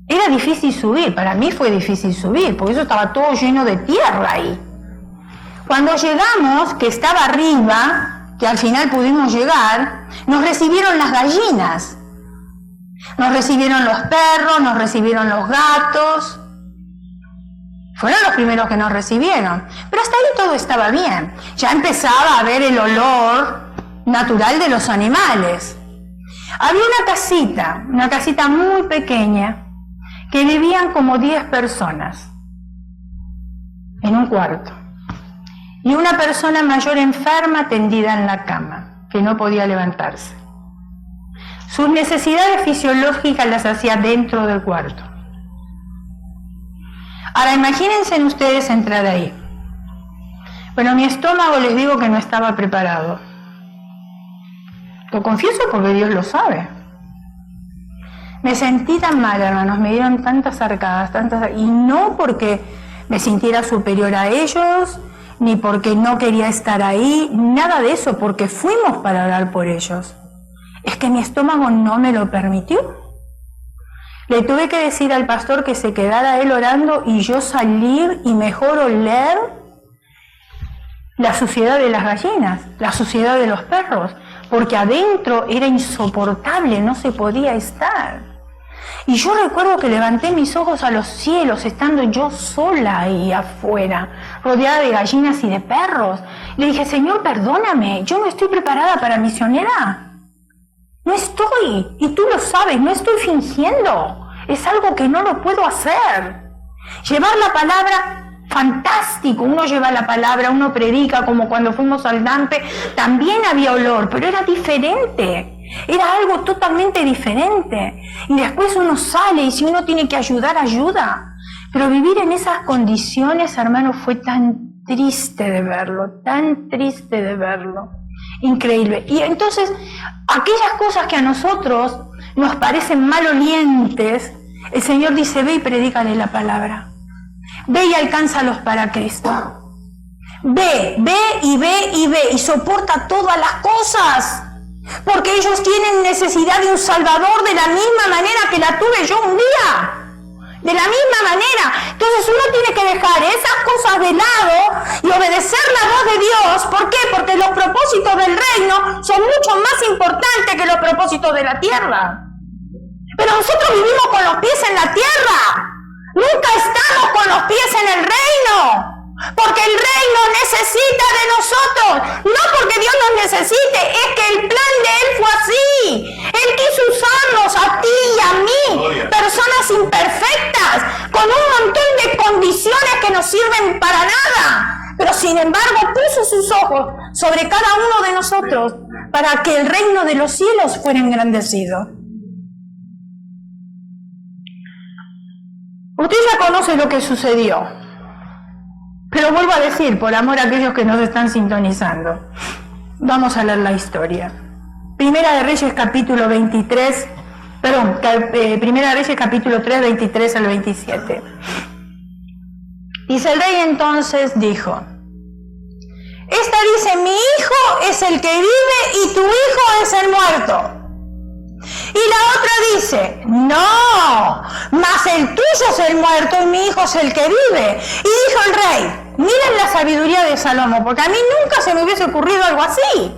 era difícil subir, para mí fue difícil subir, porque eso estaba todo lleno de tierra ahí. Cuando llegamos, que estaba arriba, que al final pudimos llegar, nos recibieron las gallinas, nos recibieron los perros, nos recibieron los gatos. Fueron los primeros que nos recibieron, pero hasta ahí todo estaba bien. Ya empezaba a ver el olor natural de los animales. Había una casita muy pequeña, que vivían como 10 personas en un cuarto. Y una persona mayor enferma tendida en la cama, que no podía levantarse. Sus necesidades fisiológicas las hacía dentro del cuarto. Ahora imagínense ustedes entrar ahí. Bueno, mi estómago les digo que no estaba preparado. Lo confieso porque Dios lo sabe. Me sentí tan mal, hermanos, me dieron tantas arcadas, y no porque me sintiera superior a ellos, ni porque no quería estar ahí, nada de eso, porque fuimos para orar por ellos. Es que mi estómago no me lo permitió. Le tuve que decir al pastor que se quedara él orando y yo salir y mejor oler la suciedad de las gallinas, la suciedad de los perros, porque adentro era insoportable, no se podía estar. Y yo recuerdo que levanté mis ojos a los cielos, estando yo sola ahí afuera, rodeada de gallinas y de perros. Le dije, Señor, perdóname, yo no estoy preparada para misionera. No estoy, y tú lo sabes, no estoy fingiendo. Es algo que no lo puedo hacer. Llevar la palabra, fantástico, uno lleva la palabra, uno predica, como cuando fuimos al Dampe, también había olor, pero era diferente. Era algo totalmente diferente. Y después uno sale y si uno tiene que ayudar, ayuda. Pero vivir en esas condiciones, hermano, fue tan triste de verlo, tan triste de verlo. Increíble. Y entonces, aquellas cosas que a nosotros nos parecen malolientes, el Señor dice, ve y predícale la palabra. Ve y alcánzalos para Cristo. Ve y soporta todas las cosas. Porque ellos tienen necesidad de un Salvador de la misma manera que la tuve yo un día. De la misma manera. Entonces uno tiene que dejar esas cosas de lado y obedecer la voz de Dios. ¿Por qué? Porque los propósitos del reino son mucho más importantes que los propósitos de la tierra. Pero nosotros vivimos con los pies en la tierra. Nunca estamos con los pies en el reino. Porque el reino necesita de nosotros. No porque Dios nos necesite, es que el plan de Él fue así. Él quiso usarnos a ti y a mí, personas imperfectas, con un montón de condiciones que no sirven para nada. Pero sin embargo puso sus ojos sobre cada uno de nosotros para que el reino de los cielos fuera engrandecido. Usted ya conoce lo que sucedió. Pero vuelvo a decir, por amor a aquellos que nos están sintonizando, vamos a leer la historia. Primera de Reyes capítulo 23, Primera de Reyes capítulo 3, 23 al 27. Dice, el rey entonces dijo, esta dice, mi hijo es el que vive y tu hijo es el muerto. Y la otra dice, no, mas el tuyo es el muerto y mi hijo es el que vive. Y dijo el rey, miren la sabiduría de Salomón, porque a mí nunca se me hubiese ocurrido algo así.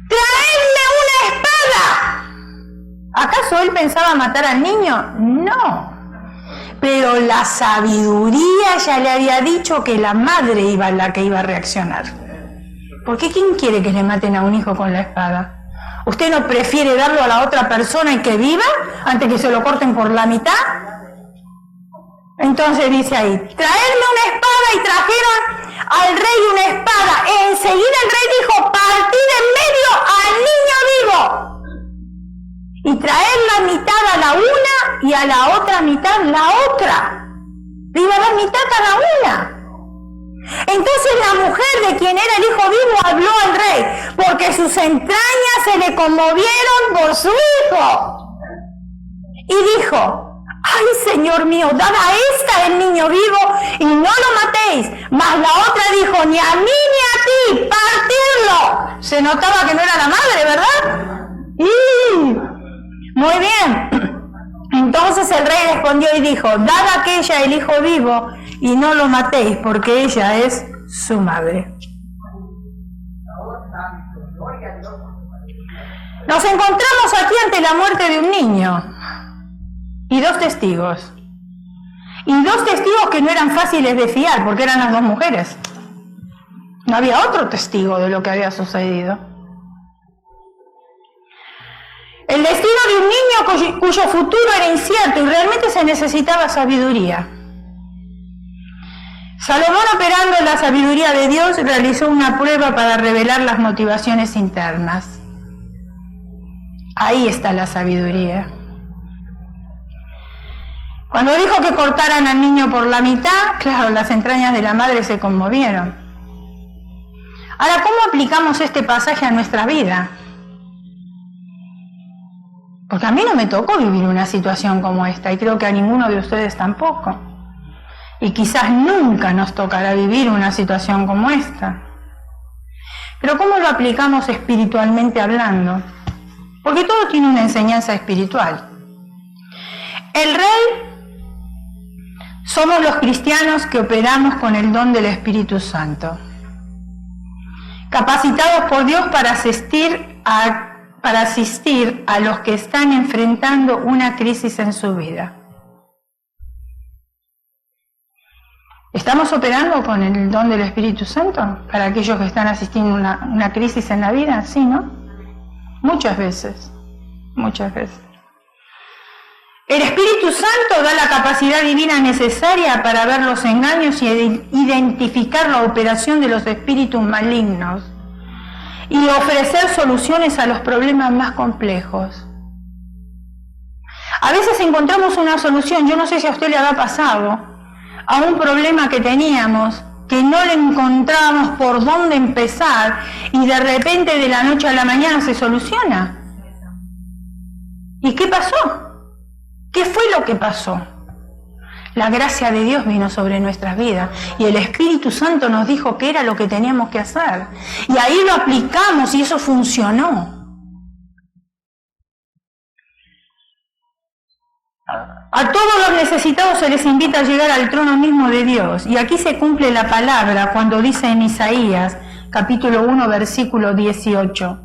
¡Traedme una espada! ¿Acaso él pensaba matar al niño? No. Pero la sabiduría ya le había dicho que la madre iba la que iba a reaccionar. ¿Por qué quién quiere que le maten a un hijo con la espada? ¿Usted no prefiere darlo a la otra persona y que viva antes que se lo corten por la mitad? Entonces dice ahí, traerle una espada, y trajeron al rey una espada. Enseguida el rey dijo, partid en medio al niño vivo y traer la mitad a la una y a la otra mitad la otra. Le iba a dar mitad cada una. Entonces la mujer de quien era el hijo vivo habló al rey, porque sus entrañas se le conmovieron por su hijo. Y dijo, ay, Señor mío, dad a esta el niño vivo y no lo matéis. Mas la otra dijo, ni a mí ni a ti, partirlo. Se notaba que no era la madre, ¿verdad? Muy bien. Entonces el rey respondió y dijo, dad a aquella el hijo vivo y no lo matéis, porque ella es su madre. Nos encontramos aquí ante la muerte de un niño y dos testigos. Y dos testigos que no eran fáciles de fiar, porque eran las dos mujeres. No había otro testigo de lo que había sucedido. El destino de un niño cuyo futuro era incierto y realmente se necesitaba sabiduría. Salomón, operando la sabiduría de Dios, realizó una prueba para revelar las motivaciones internas. Ahí está la sabiduría. Cuando dijo que cortaran al niño por la mitad, claro, las entrañas de la madre se conmovieron. Ahora, ¿cómo aplicamos este pasaje a nuestra vida? Porque a mí no me tocó vivir una situación como esta y creo que a ninguno de ustedes tampoco. Y quizás nunca nos tocará vivir una situación como esta. Pero ¿cómo lo aplicamos espiritualmente hablando? Porque todo tiene una enseñanza espiritual. El rey somos los cristianos que operamos con el don del Espíritu Santo, capacitados por Dios para asistir a los que están enfrentando una crisis en su vida. ¿Estamos operando con el don del Espíritu Santo para aquellos que están asistiendo a una crisis en la vida? Sí, ¿no? Muchas veces, muchas veces. El Espíritu Santo da la capacidad divina necesaria para ver los engaños y identificar la operación de los espíritus malignos y ofrecer soluciones a los problemas más complejos. A veces encontramos una solución, yo no sé si a usted le habrá pasado, a un problema que teníamos, que no le encontrábamos por dónde empezar y de repente de la noche a la mañana se soluciona. ¿Y qué pasó? ¿Qué fue lo que pasó? La gracia de Dios vino sobre nuestras vidas y el Espíritu Santo nos dijo que era lo que teníamos que hacer. Y ahí lo aplicamos y eso funcionó. A todos los necesitados se les invita a llegar al trono mismo de Dios. Y aquí se cumple la palabra cuando dice en Isaías, capítulo 1, versículo 18.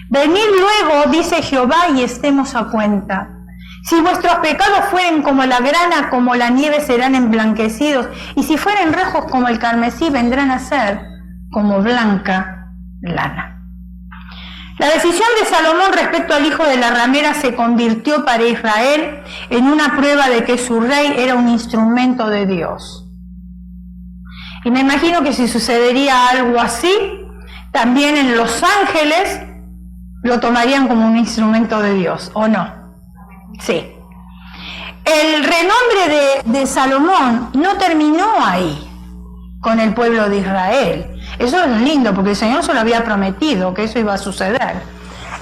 Venid luego, dice Jehová, y estemos a cuenta. Si vuestros pecados fueren como la grana, como la nieve serán emblanquecidos, y si fueren rojos como el carmesí, vendrán a ser como blanca lana. La decisión de Salomón respecto al hijo de la ramera se convirtió para Israel en una prueba de que su rey era un instrumento de Dios. Y me imagino que si sucedería algo así, también en Los Ángeles lo tomarían como un instrumento de Dios, ¿o no? Sí. El renombre de Salomón no terminó ahí, con el pueblo de Israel. Eso es lindo, porque el Señor se lo había prometido, que eso iba a suceder.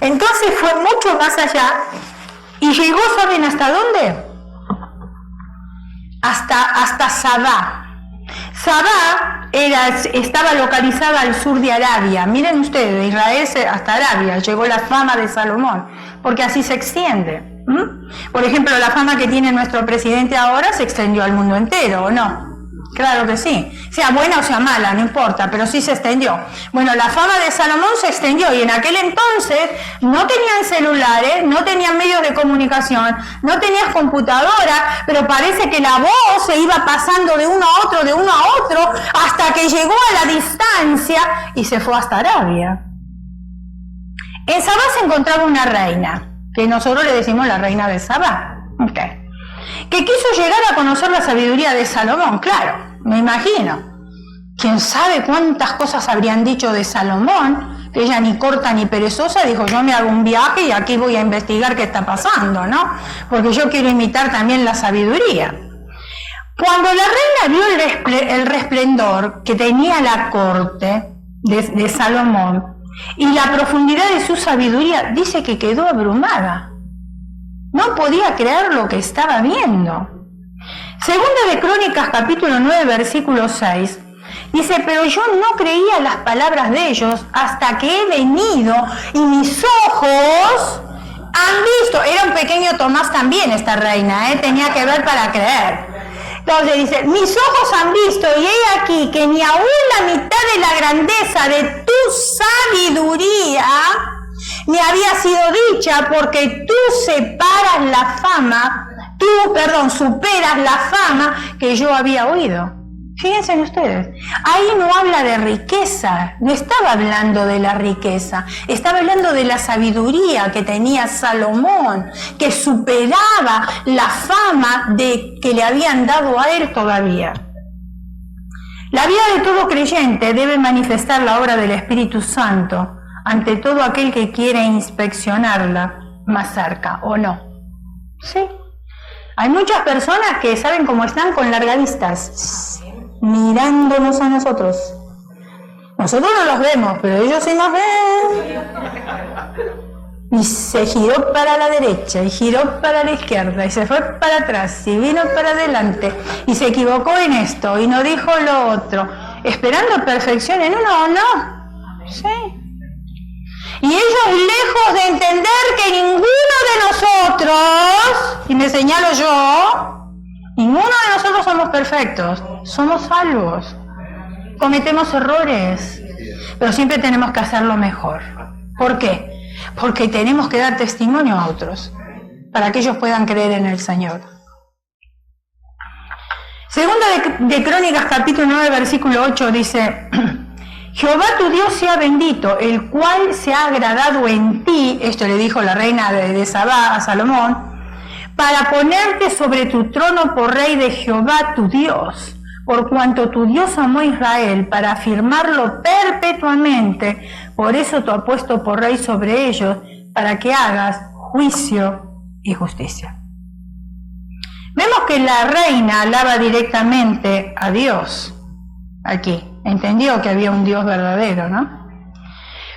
Entonces fue mucho más allá, y llegó, ¿saben hasta dónde? Hasta Sabá. Sabá estaba localizada al sur de Arabia. Miren ustedes, de Israel hasta Arabia llegó la fama de Salomón, porque así se extiende. Por ejemplo, la fama que tiene nuestro presidente ahora se extendió al mundo entero, ¿o no? Claro que sí. Sea buena o sea mala, no importa, pero sí se extendió. Bueno, la fama de Salomón se extendió y en aquel entonces no tenían celulares, no tenían medios de comunicación, no tenían computadora, pero parece que la voz se iba pasando de uno a otro, hasta que llegó a la distancia y se fue hasta Arabia. En Sabá se encontraba una reina, que nosotros le decimos la reina de Sabá, que quiso llegar a conocer la sabiduría de Salomón. Claro, me imagino. Quién sabe cuántas cosas habrían dicho de Salomón, que ella ni corta ni perezosa dijo, yo me hago un viaje y aquí voy a investigar qué está pasando, ¿no? Porque yo quiero imitar también la sabiduría. Cuando la reina vio el resplendor que tenía la corte de Salomón, y la profundidad de su sabiduría, dice que quedó abrumada. No podía creer lo que estaba viendo. Segunda de Crónicas, capítulo 9, versículo 6, dice, pero yo no creía las palabras de ellos hasta que he venido y mis ojos han visto. Era un pequeño Tomás también esta reina, tenía que ver para creer. Entonces dice, mis ojos han visto y he aquí que ni aún la mitad de la grandeza de tu sabiduría me había sido dicha, porque tú superas la fama que yo había oído. Fíjense ustedes, ahí no habla de riqueza, no estaba hablando de la riqueza, estaba hablando de la sabiduría que tenía Salomón, que superaba la fama que le habían dado a él todavía. La vida de todo creyente debe manifestar la obra del Espíritu Santo ante todo aquel que quiere inspeccionarla más cerca, ¿o no? Sí. Hay muchas personas que saben cómo están con largavistas, mirándonos a nosotros. Nosotros no los vemos, pero ellos sí nos ven. Y se giró para la derecha, y giró para la izquierda, y se fue para atrás, y vino para adelante, y se equivocó en esto, y no dijo lo otro, esperando perfección en uno, ¿o no? Sí. Y ellos, lejos de entender que ninguno de nosotros, y me señalo yo, ninguno de nosotros somos perfectos, somos salvos. Cometemos errores, pero siempre tenemos que hacerlo mejor. ¿Por qué? Porque tenemos que dar testimonio a otros, para que ellos puedan creer en el Señor. Segunda de Crónicas, capítulo 9, versículo 8, dice: Jehová tu Dios sea bendito, el cual se ha agradado en ti, esto le dijo la reina de Sabá a Salomón, para ponerte sobre tu trono por rey de Jehová tu Dios, por cuanto tu Dios amó a Israel, para afirmarlo perpetuamente. Por eso te ha puesto por rey sobre ellos, para que hagas juicio y justicia. Vemos que la reina alaba directamente a Dios aquí. Entendió que había un Dios verdadero, ¿no?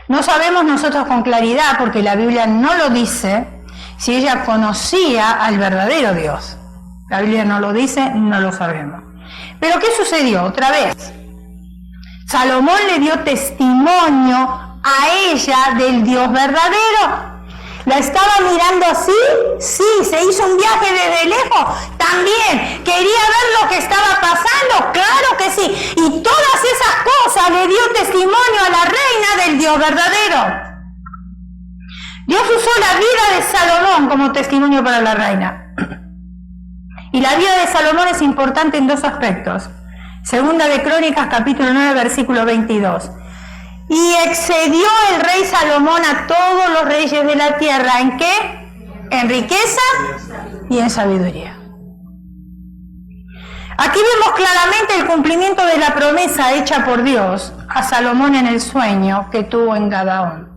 No sabemos nosotros con claridad, porque la Biblia no lo dice, si ella conocía al verdadero Dios. La Biblia no lo dice, no lo sabemos. Pero ¿qué sucedió? Otra vez, Salomón le dio testimonio a ella del Dios verdadero. ¿La estaba mirando así? Sí. ¿Se hizo un viaje desde lejos? También. ¿Quería ver lo que estaba pasando? Claro que sí. Y todas esas cosas le dio testimonio a la reina del Dios verdadero. Dios usó la vida de Salomón como testimonio para la reina. Y la vida de Salomón es importante en dos aspectos. Segunda de Crónicas, capítulo 9, versículo 22. Y excedió el rey Salomón a todos los reyes de la tierra. ¿En qué? En riqueza y en sabiduría. Aquí vemos claramente el cumplimiento de la promesa hecha por Dios a Salomón en el sueño que tuvo en Gabaón.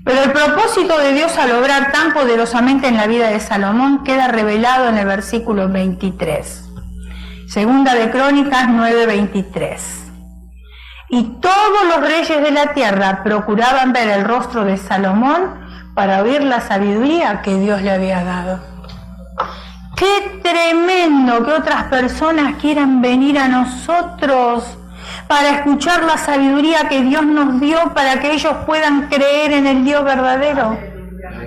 Pero el propósito de Dios al obrar tan poderosamente en la vida de Salomón queda revelado en el versículo 23. Segunda de Crónicas 9:23. Y todos los reyes de la tierra procuraban ver el rostro de Salomón para oír la sabiduría que Dios le había dado. ¡Qué tremendo que otras personas quieran venir a nosotros para escuchar la sabiduría que Dios nos dio para que ellos puedan creer en el Dios verdadero!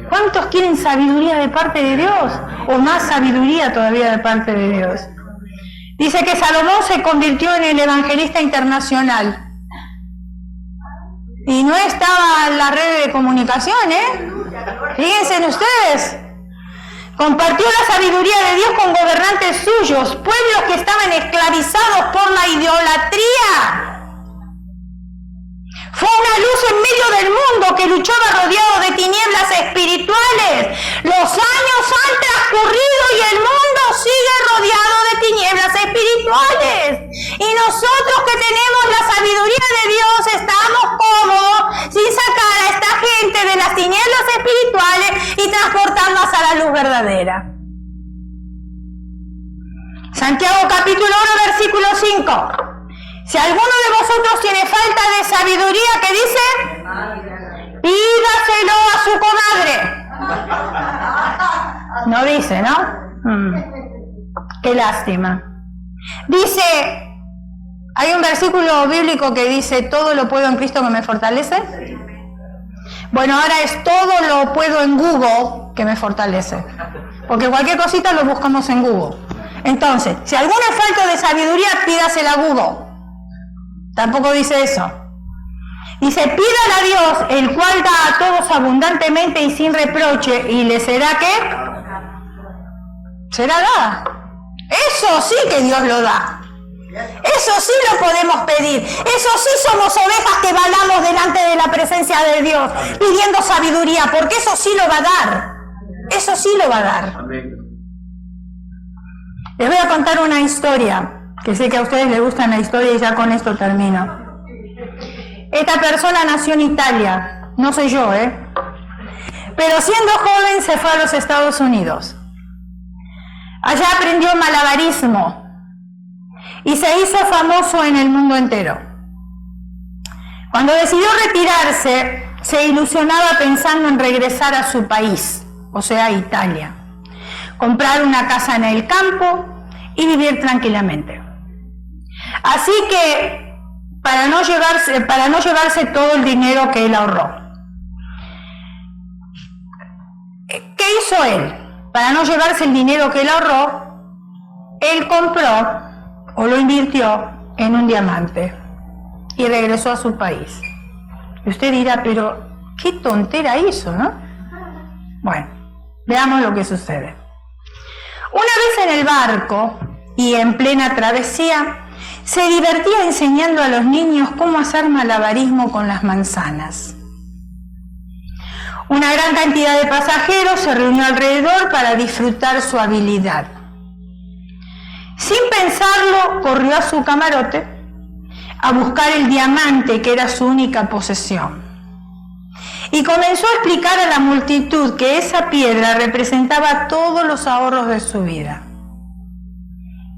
¿Cuántos quieren sabiduría de parte de Dios? O más sabiduría todavía de parte de Dios. Dice que Salomón se convirtió en el evangelista internacional. Y no estaba en la red de comunicación, Fíjense en ustedes. Compartió la sabiduría de Dios con gobernantes suyos, pueblos que estaban esclavizados por la idolatría. Fue una luz en medio del mundo que luchaba rodeado de tinieblas espirituales. Los años han transcurrido y el mundo sigue rodeado de tinieblas espirituales. Y nosotros que tenemos la sabiduría de Dios estamos cómodos sin sacar a esta gente de las tinieblas espirituales y transportarlas a la luz verdadera. Santiago capítulo 1 versículo 5. Si alguno de vosotros tiene falta de sabiduría, ¿qué dice? Pídaselo a su comadre. No dice, ¿no? Qué lástima. Dice, hay un versículo bíblico que dice, todo lo puedo en Cristo que me fortalece. Bueno, ahora es todo lo puedo en Google que me fortalece. Porque cualquier cosita lo buscamos en Google. Entonces, si alguna falta de sabiduría, pídasela a Google. Tampoco dice eso. Dice, pídale a Dios, el cual da a todos abundantemente y sin reproche, y le será ¿qué? Será dada. Eso sí que Dios lo da. Eso sí lo podemos pedir. Eso sí somos ovejas que balamos delante de la presencia de Dios, pidiendo sabiduría, porque eso sí lo va a dar. Eso sí lo va a dar. Les voy a contar una historia, que sé que a ustedes les gusta la historia y ya con esto termino. Esta persona nació en Italia, no soy yo, pero siendo joven se fue a los Estados Unidos. Allá aprendió malabarismo y se hizo famoso en el mundo entero. Cuando decidió retirarse, se ilusionaba pensando en regresar a su país, o sea, Italia, comprar una casa en el campo y vivir tranquilamente. Así que, para no llevarse todo el dinero que él ahorró, ¿qué hizo él? Para no llevarse el dinero que él ahorró, él compró o lo invirtió en un diamante y regresó a su país. Y usted dirá, pero qué tontera hizo, ¿no? Bueno, veamos lo que sucede. Una vez en el barco, y en plena travesía, se divertía enseñando a los niños cómo hacer malabarismo con las manzanas. Una gran cantidad de pasajeros se reunió alrededor para disfrutar su habilidad. Sin pensarlo, corrió a su camarote a buscar el diamante que era su única posesión. Y comenzó a explicar a la multitud que esa piedra representaba todos los ahorros de su vida.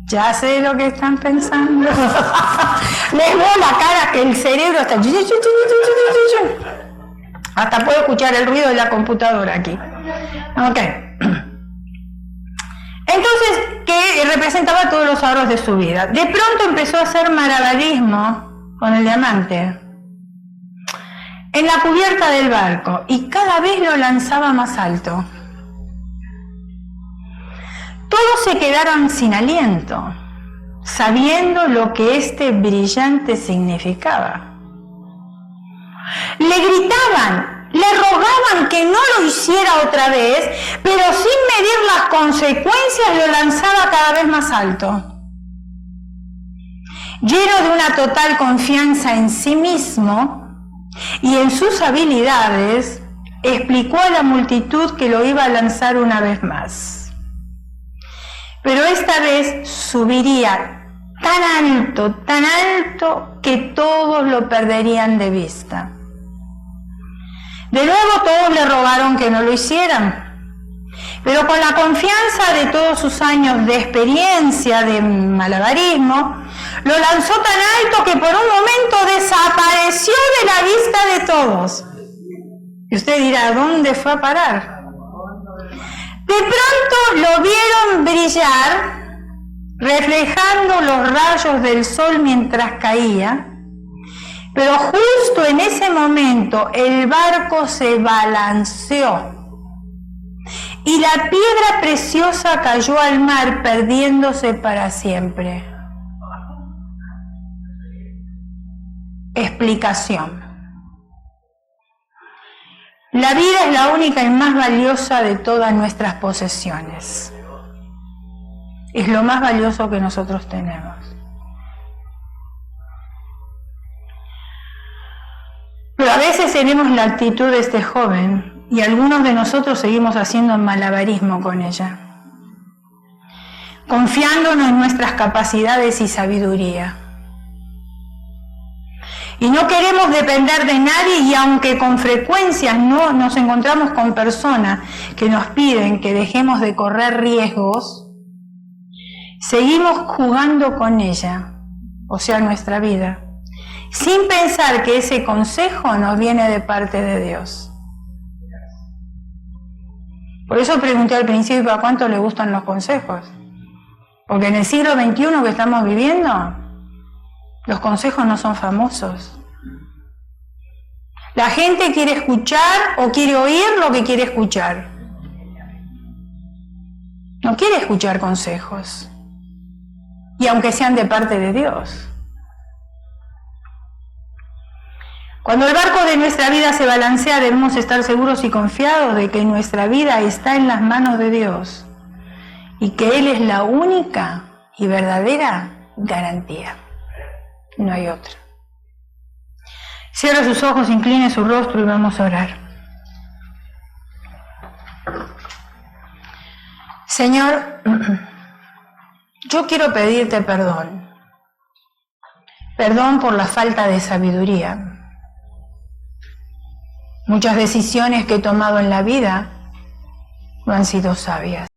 Ya sé lo que están pensando. Les veo la cara que el cerebro está... Hasta puedo escuchar el ruido de la computadora aquí. Ok. Entonces, que representaba todos los ahorros de su vida. De pronto empezó a hacer malabarismo con el diamante en la cubierta del barco y cada vez lo lanzaba más alto. Todos se quedaron sin aliento, sabiendo lo que este brillante significaba. Le gritaban, le rogaban que no lo hiciera otra vez, pero sin medir las consecuencias lo lanzaba cada vez más alto. Lleno de una total confianza en sí mismo y en sus habilidades, explicó a la multitud que lo iba a lanzar una vez más. Pero esta vez subiría tan alto que todos lo perderían de vista. De nuevo todos le rogaron que no lo hicieran, pero con la confianza de todos sus años de experiencia de malabarismo, lo lanzó tan alto que por un momento desapareció de la vista de todos. Y usted dirá, ¿dónde fue a parar? De pronto lo vieron brillar, reflejando los rayos del sol mientras caía, pero justo en ese momento el barco se balanceó y la piedra preciosa cayó al mar, perdiéndose para siempre. Explicación. La vida es la única y más valiosa de todas nuestras posesiones. Es lo más valioso que nosotros tenemos. Pero a veces tenemos la actitud de este joven y algunos de nosotros seguimos haciendo malabarismo con ella, confiándonos en nuestras capacidades y sabiduría. Y no queremos depender de nadie, y aunque con frecuencia no nos encontramos con personas que nos piden que dejemos de correr riesgos, seguimos jugando con ella, o sea, nuestra vida, sin pensar que ese consejo nos viene de parte de Dios. Por eso pregunté al principio a cuánto le gustan los consejos. Porque en el siglo XXI que estamos viviendo, los consejos no son famosos. La gente quiere escuchar o quiere oír lo que quiere escuchar. No quiere escuchar consejos. Y aunque sean de parte de Dios. Cuando el barco de nuestra vida se balancea, debemos estar seguros y confiados de que nuestra vida está en las manos de Dios y que Él es la única y verdadera garantía. No hay otra. Cierre sus ojos, incline su rostro y vamos a orar. Señor, yo quiero pedirte perdón. Perdón por la falta de sabiduría. Muchas decisiones que he tomado en la vida no han sido sabias.